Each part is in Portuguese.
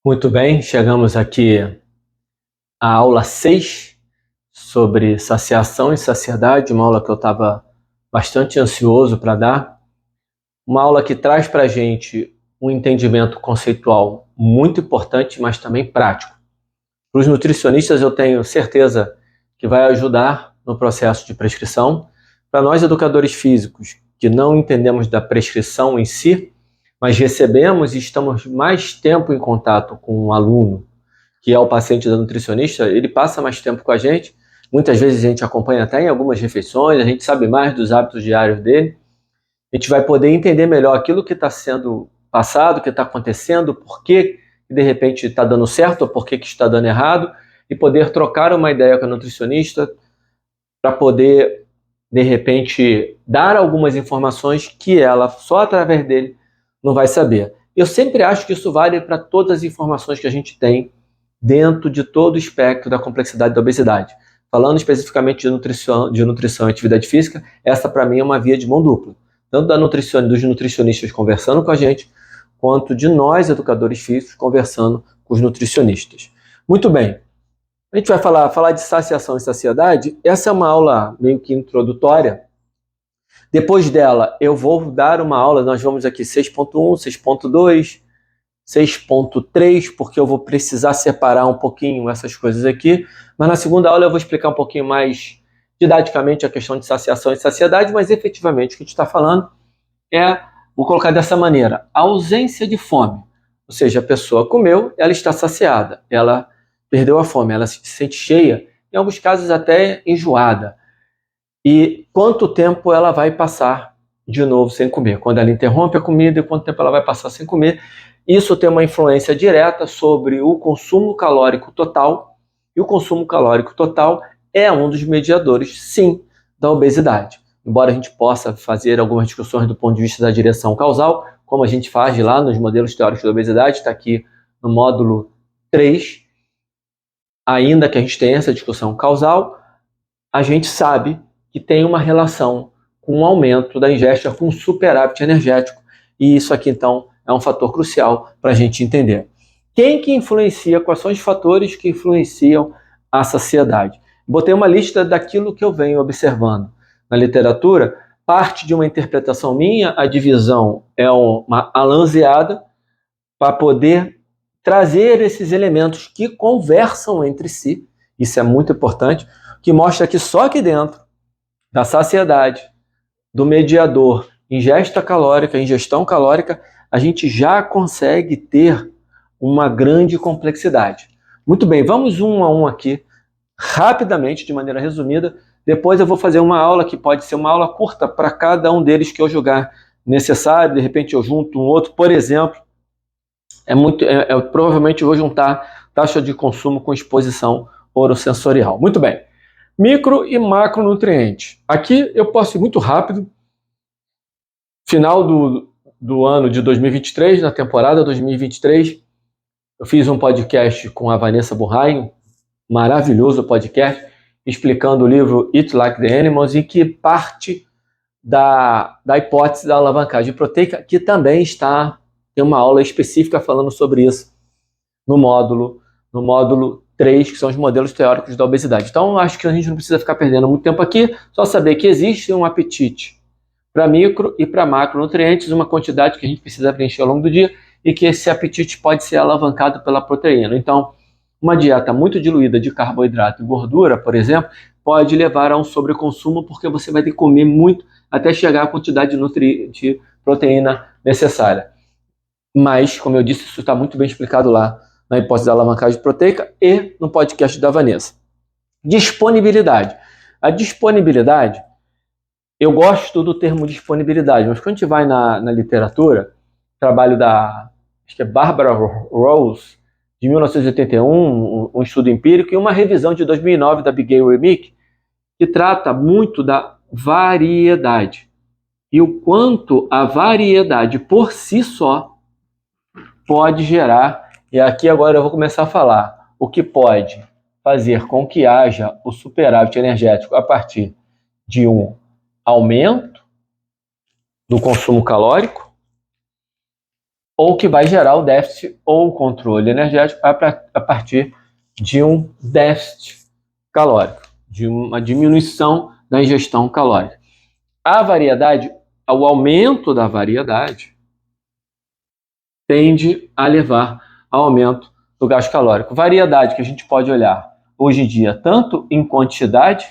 Muito bem, chegamos aqui à aula 6 sobre saciação e saciedade, uma aula que eu estava bastante ansioso para dar, uma aula que traz para a gente um entendimento conceitual muito importante, mas também prático. Para os nutricionistas eu tenho certeza que vai ajudar no processo de prescrição. Para nós educadores físicos que não entendemos da prescrição em si, mas recebemos e estamos mais tempo em contato com um aluno, que é o paciente da nutricionista, ele passa mais tempo com a gente, muitas vezes a gente acompanha até em algumas refeições, a gente sabe mais dos hábitos diários dele, a gente vai poder entender melhor aquilo que está sendo passado, o que está acontecendo, por que de repente está dando certo ou por que está dando errado, e poder trocar uma ideia com a nutricionista para poder, de repente, dar algumas informações que ela, só através dele, não vai saber. Eu sempre acho que isso vale para todas as informações que a gente tem dentro de todo o espectro da complexidade da obesidade. Falando especificamente de nutrição e atividade física, essa para mim é uma via de mão dupla. Tanto dos nutricionistas conversando com a gente, quanto de nós, educadores físicos, conversando com os nutricionistas. Muito bem, a gente vai falar de saciação e saciedade. Essa é uma aula meio que introdutória. Depois dela, eu vou dar uma aula, nós vamos aqui 6.1, 6.2, 6.3, porque eu vou precisar separar um pouquinho essas coisas aqui, mas na segunda aula eu vou explicar um pouquinho mais didaticamente a questão de saciação e saciedade, mas efetivamente o que a gente está falando é, vou colocar dessa maneira, a ausência de fome, ou seja, a pessoa comeu, ela está saciada, ela perdeu a fome, ela se sente cheia, em alguns casos até enjoada, e quanto tempo ela vai passar de novo sem comer, quando ela interrompe a comida e quanto tempo ela vai passar sem comer. Isso tem uma influência direta sobre o consumo calórico total, e o consumo calórico total é um dos mediadores, sim, da obesidade. Embora a gente possa fazer algumas discussões do ponto de vista da direção causal, como a gente faz lá nos modelos teóricos da obesidade, está aqui no módulo 3, ainda que a gente tenha essa discussão causal, a gente sabe que tem uma relação com o aumento da ingesta com superávit energético, e isso aqui então é um fator crucial para a gente entender. Quem que influencia, quais são os fatores que influenciam a saciedade? Botei uma lista daquilo que eu venho observando na literatura, parte de uma interpretação minha, a divisão é uma alanceada para poder trazer esses elementos que conversam entre si, isso é muito importante, que mostra que só aqui dentro da saciedade, do mediador, ingesta calórica, ingestão calórica, a gente já consegue ter uma grande complexidade. Muito bem, vamos um a um aqui, rapidamente, de maneira resumida. Depois eu vou fazer uma aula que pode ser uma aula curta para cada um deles que eu julgar necessário. De repente eu junto um outro, por exemplo, provavelmente eu vou juntar taxa de consumo com exposição orossensorial. Muito bem. Micro e macronutrientes. Aqui eu posso ir muito rápido. Final do ano de 2023, na temporada 2023, eu fiz um podcast com a Vanessa Burrain, maravilhoso podcast, explicando o livro Eat Like the Animals, e que parte da hipótese da alavancagem proteica, que também tem uma aula específica falando sobre isso no módulo 3, que são os modelos teóricos da obesidade. Então, acho que a gente não precisa ficar perdendo muito tempo aqui, só saber que existe um apetite para micro e para macronutrientes, uma quantidade que a gente precisa preencher ao longo do dia, e que esse apetite pode ser alavancado pela proteína. Então, uma dieta muito diluída de carboidrato e gordura, por exemplo, pode levar a um sobreconsumo, porque você vai ter que comer muito até chegar à quantidade de proteína necessária. Mas, como eu disse, isso está muito bem explicado lá na hipótese da alavancagem proteica e no podcast da Vanessa. Disponibilidade. A disponibilidade, eu gosto do termo disponibilidade, mas quando a gente vai na literatura, trabalho acho que é Barbara Rose, de 1981, um estudo empírico, e uma revisão de 2009 da Abigail Remick, que trata muito da variedade. E o quanto a variedade por si só pode gerar, e aqui agora eu vou começar a falar, o que pode fazer com que haja o superávit energético a partir de um aumento do consumo calórico, ou que vai gerar o déficit ou o controle energético a partir de um déficit calórico, de uma diminuição da ingestão calórica. A variedade, o aumento da variedade, tende a levar ao aumento do gasto calórico. Variedade que a gente pode olhar hoje em dia, tanto em quantidade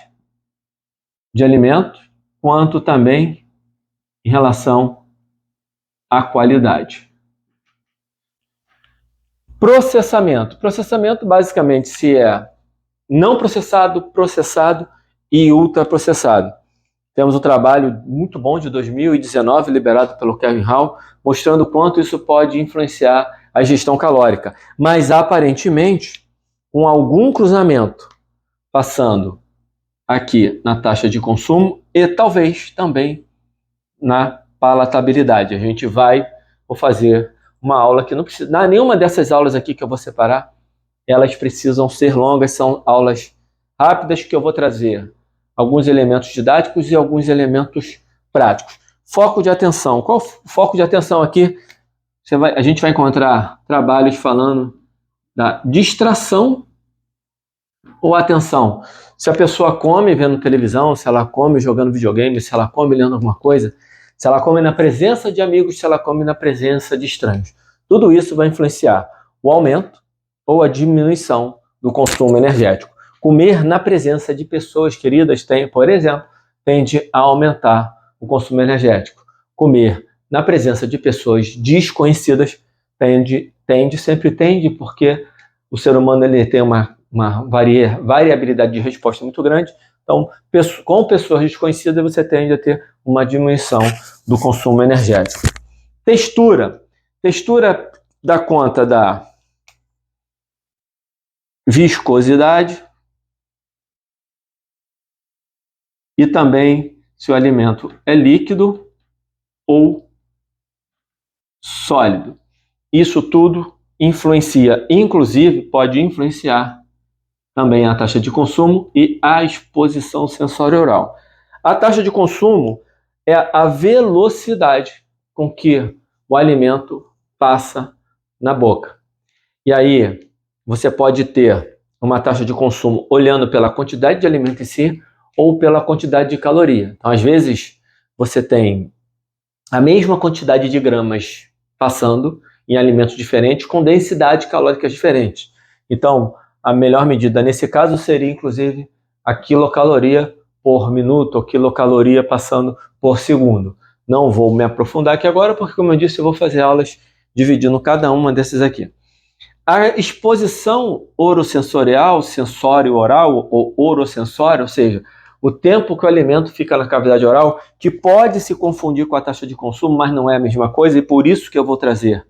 de alimentos, quanto também em relação à qualidade. Processamento. Processamento basicamente se é não processado, processado e ultraprocessado. Temos um trabalho muito bom de 2019, liberado pelo Kevin Hall, mostrando quanto isso pode influenciar a ingestão calórica. Mas, aparentemente, com algum cruzamento passando aqui na taxa de consumo e talvez também na palatabilidade. Vou fazer uma aula que não precisa, nenhuma dessas aulas aqui que eu vou separar, elas precisam ser longas, são aulas rápidas que eu vou trazer alguns elementos didáticos e alguns elementos práticos. Foco de atenção. Qual o foco de atenção aqui? A gente vai encontrar trabalhos falando da distração ou atenção. Se a pessoa come vendo televisão, se ela come jogando videogame, se ela come lendo alguma coisa, se ela come na presença de amigos, se ela come na presença de estranhos. Tudo isso vai influenciar o aumento ou a diminuição do consumo energético. Comer na presença de pessoas queridas, por exemplo, tende a aumentar o consumo energético. Comer na presença de pessoas desconhecidas sempre tende, porque o ser humano ele tem uma variabilidade de resposta muito grande. Então, com pessoas desconhecidas, você tende a ter uma diminuição do consumo energético. Textura. Textura dá conta da viscosidade e também se o alimento é líquido ou sólido. Isso tudo influencia, inclusive pode influenciar também a taxa de consumo e a exposição sensorial. A taxa de consumo é a velocidade com que o alimento passa na boca. E aí, você pode ter uma taxa de consumo olhando pela quantidade de alimento em si ou pela quantidade de caloria. Então, às vezes, você tem a mesma quantidade de gramas passando em alimentos diferentes com densidades calóricas diferentes. Então, a melhor medida nesse caso seria, inclusive, a quilocaloria por minuto ou quilocaloria passando por segundo. Não vou me aprofundar aqui agora, porque, como eu disse, eu vou fazer aulas dividindo cada uma desses aqui. A exposição orosensorial, sensório oral ou orosensório, ou seja, o tempo que o alimento fica na cavidade oral, que pode se confundir com a taxa de consumo, mas não é a mesma coisa, e por isso que eu vou trazer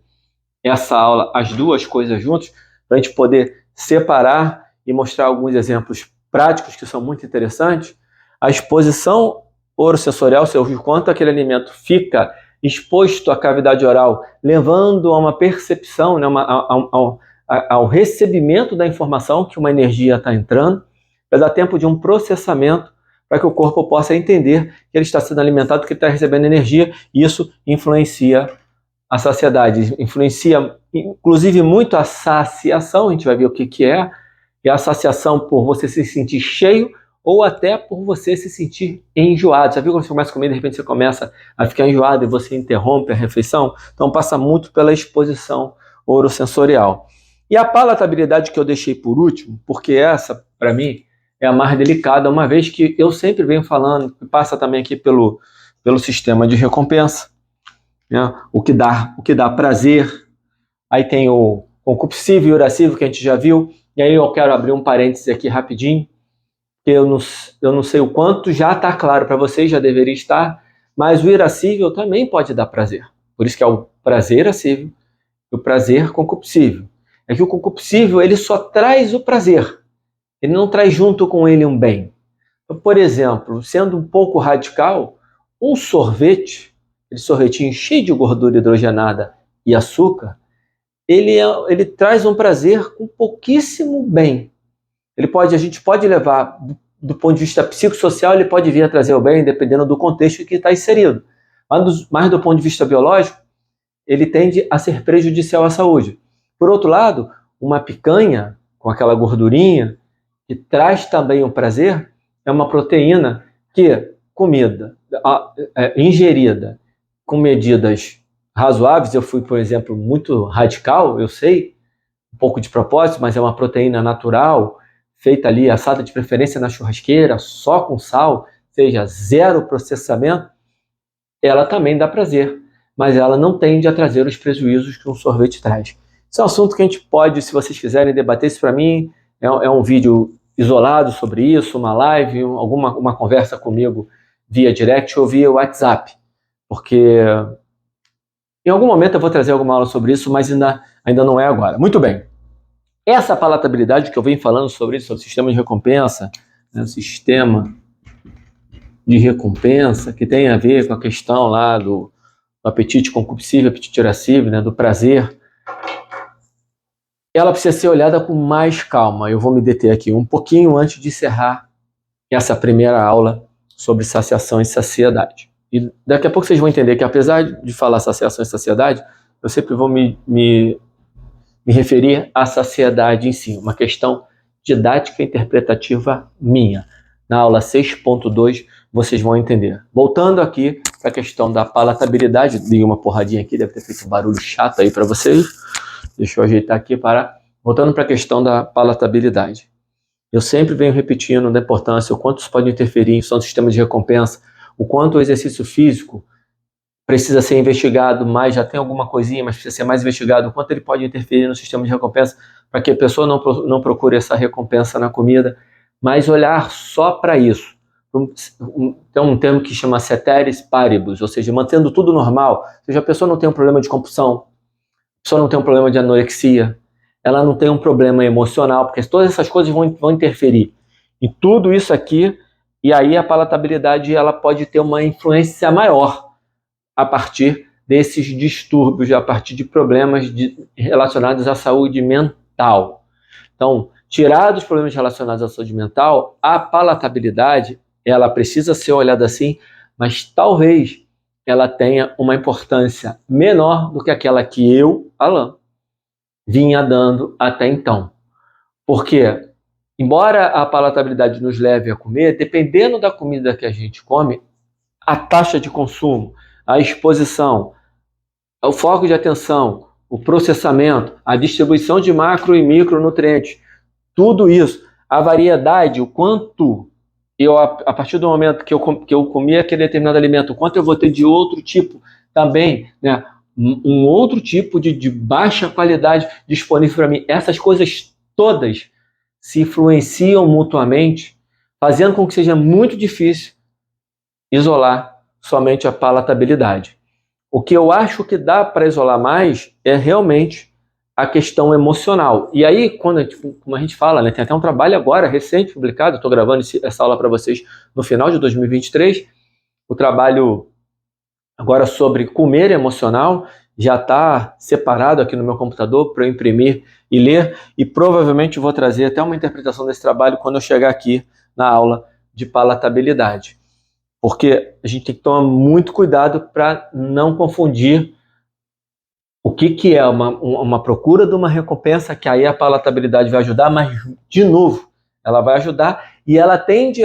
essa aula, as duas coisas juntas, para a gente poder separar e mostrar alguns exemplos práticos que são muito interessantes. A exposição orosensorial, ou seja, o quanto aquele alimento fica exposto à cavidade oral, levando a uma percepção, né, ao recebimento da informação que uma energia está entrando, para dar tempo de um processamento para que o corpo possa entender que ele está sendo alimentado, que ele está recebendo energia, e isso influencia a saciedade, influencia inclusive muito a saciação. A gente vai ver o que é a saciação por você se sentir cheio ou até por você se sentir enjoado. Já viu quando você começa a comer, de repente você começa a ficar enjoado e você interrompe a refeição? Então passa muito pela exposição orosensorial. E a palatabilidade, que eu deixei por último, porque essa, para mim, é a mais delicada, uma vez que eu sempre venho falando, passa também aqui pelo sistema de recompensa, né? O que dá prazer. Aí tem o concupiscível e irascível, que a gente já viu. E aí eu quero abrir um parêntese aqui rapidinho, que eu não sei o quanto já está claro para vocês, já deveria estar, mas o irascível também pode dar prazer. Por isso que é o prazer irascível e o prazer concupiscível. É que o concupiscível, ele só traz o prazer, ele não traz junto com ele um bem. Então, por exemplo, sendo um pouco radical, um sorvete, aquele sorvetinho cheio de gordura hidrogenada e açúcar, ele traz um prazer com pouquíssimo bem. A gente pode levar, do ponto de vista psicossocial, ele pode vir a trazer o bem, dependendo do contexto que está inserido. Mas do ponto de vista biológico, ele tende a ser prejudicial à saúde. Por outro lado, uma picanha com aquela gordurinha, que traz também o prazer, é uma proteína que, ingerida com medidas razoáveis, eu fui, por exemplo, muito radical, eu sei, um pouco de propósito, mas é uma proteína natural, feita ali, assada de preferência na churrasqueira, só com sal, seja zero processamento, ela também dá prazer, mas ela não tende a trazer os prejuízos que um sorvete traz. Isso é um assunto que a gente pode, se vocês quiserem debater isso para mim, é um vídeo isolado sobre isso, uma live, uma conversa comigo via direct ou via WhatsApp, porque em algum momento eu vou trazer alguma aula sobre isso, mas ainda não é agora. Muito bem. Essa palatabilidade que eu venho falando sobre isso, sobre o sistema de recompensa, né, o sistema de recompensa, que tem a ver com a questão lá do apetite concupiscível, apetite irascível, né, do prazer, ela precisa ser olhada com mais calma. Eu vou me deter aqui um pouquinho antes de encerrar essa primeira aula sobre saciação e saciedade. E daqui a pouco vocês vão entender que, apesar de falar saciação e saciedade, eu sempre vou me referir à saciedade em si, uma questão didática e interpretativa minha. Na aula 6.2 vocês vão entender. Voltando aqui para a questão da palatabilidade, dei uma porradinha aqui, deve ter feito um barulho chato aí para vocês. Deixa eu ajeitar aqui voltando para a questão da palatabilidade. Eu sempre venho repetindo da importância, o quanto isso pode interferir em seu sistema de recompensa, o quanto o exercício físico precisa ser investigado mais, já tem alguma coisinha, mas precisa ser mais investigado, o quanto ele pode interferir no sistema de recompensa, para que a pessoa não procure essa recompensa na comida, mas olhar só para isso. Tem um termo que chama ceteris paribus, ou seja, mantendo tudo normal, ou seja, a pessoa não tem um problema de compulsão, a pessoa não tem um problema de anorexia, ela não tem um problema emocional, porque todas essas coisas vão interferir em tudo isso aqui, e aí a palatabilidade ela pode ter uma influência maior a partir desses distúrbios, a partir de problemas relacionados à saúde mental. Então, tirados os problemas relacionados à saúde mental, a palatabilidade ela precisa ser olhada assim, mas talvez ela tenha uma importância menor do que aquela que eu, Alan, vinha dando até então. Porque, embora a palatabilidade nos leve a comer, dependendo da comida que a gente come, a taxa de consumo, a exposição, o foco de atenção, o processamento, a distribuição de macro e micronutrientes, tudo isso, a variedade, o quanto eu, a partir do momento que eu comi aquele determinado alimento, o quanto eu vou ter de outro tipo também, né? Um outro tipo de baixa qualidade disponível para mim. Essas coisas todas se influenciam mutuamente, fazendo com que seja muito difícil isolar somente a palatabilidade. O que eu acho que dá para isolar mais é realmente a questão emocional. E aí, como a gente fala, né, tem até um trabalho agora, recente, publicado, estou gravando essa aula para vocês no final de 2023, o trabalho agora sobre comer emocional, já está separado aqui no meu computador para eu imprimir e ler, e provavelmente vou trazer até uma interpretação desse trabalho quando eu chegar aqui na aula de palatabilidade. Porque a gente tem que tomar muito cuidado para não confundir o que é uma procura de uma recompensa, que aí a palatabilidade vai ajudar, mas, de novo, ela vai ajudar e ela tende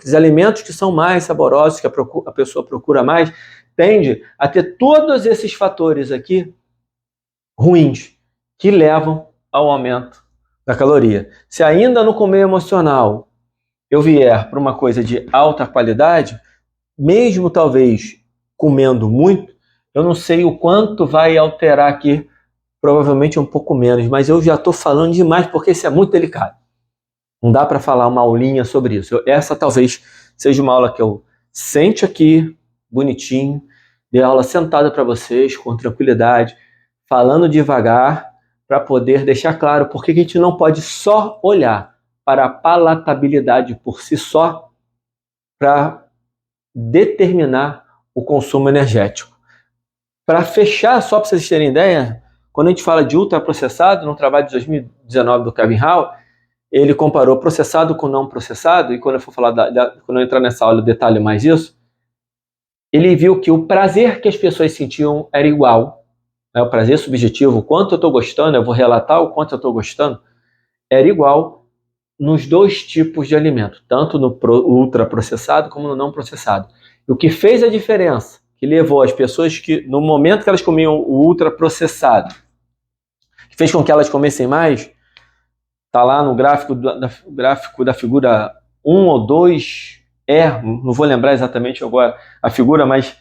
os alimentos que são mais saborosos, que a pessoa procura mais, tende a ter todos esses fatores aqui ruins, que levam ao aumento da caloria. Se ainda no comer emocional eu vier para uma coisa de alta qualidade, mesmo talvez comendo muito, eu não sei o quanto vai alterar aqui, provavelmente um pouco menos, mas eu já estou falando demais porque isso é muito delicado. Não dá para falar uma aulinha sobre isso. Essa talvez seja uma aula que eu sente aqui, bonitinho, dê aula sentada para vocês, com tranquilidade, falando devagar, para poder deixar claro por que a gente não pode só olhar para a palatabilidade por si só para determinar o consumo energético. Para fechar, só para vocês terem ideia, quando a gente fala de ultraprocessado, no trabalho de 2019 do Kevin Hall, ele comparou processado com não processado, e quando eu for falar quando eu entrar nessa aula eu detalho mais isso, ele viu que o prazer que as pessoas sentiam era igual, né? O prazer subjetivo, o quanto eu estou gostando, eu vou relatar o quanto eu estou gostando, era igual nos dois tipos de alimento, tanto no ultraprocessado como no não processado. E o que fez a diferença, que levou as pessoas que, no momento que elas comiam o ultraprocessado, que fez com que elas comessem mais, está lá no gráfico da figura 1 ou 2, não vou lembrar exatamente agora a figura, mas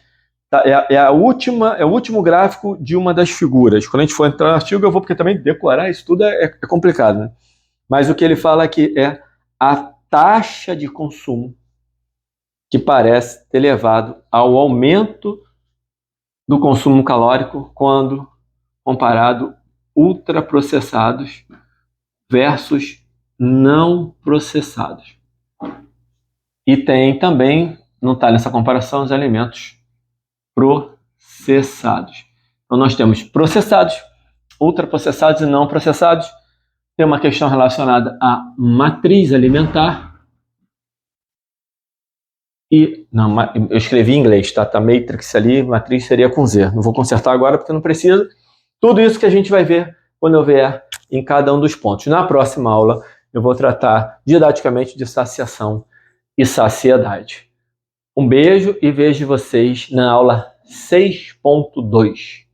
é o último gráfico de uma das figuras. Quando a gente for entrar no artigo, eu vou, porque também decorar isso tudo é complicado, né? Mas o que ele fala aqui é a taxa de consumo que parece ter levado ao aumento do consumo calórico quando comparado ultraprocessados versus não processados. E tem também, não está nessa comparação, os alimentos processados. Então nós temos processados, ultraprocessados e não processados. Tem uma questão relacionada à matriz alimentar. E, não, eu escrevi em inglês, tá? Tá matrix ali, matriz seria com Z. Não vou consertar agora porque não precisa. Tudo isso que a gente vai ver quando eu vier em cada um dos pontos. Na próxima aula, eu vou tratar didaticamente de saciação e saciedade. Um beijo e vejo vocês na aula 6.2.